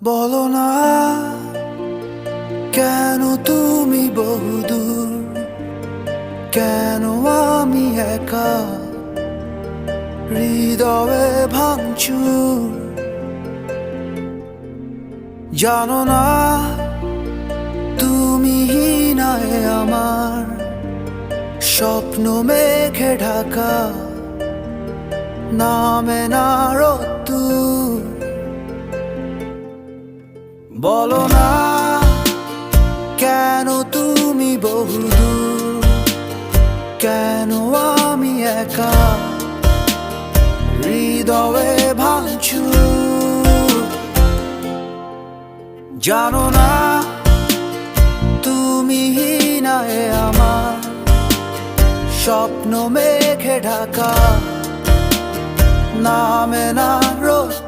বলো না কেন তুমি বহুদূর, কেন আমি একা হৃদয়ে ভাঙচুর। জানো না তুমি হিনায় আমার স্বপ্ন মেঘে ঢাকা, নামে না রোদ্দুর। বলো না কেন তুমি বহুদূর, কেন আমি একা হৃদয়ে ভাঙচুর। জানো না তুমি হিনায় আমার স্বপ্ন মেঘে ঢাকা, নামে না রোদ।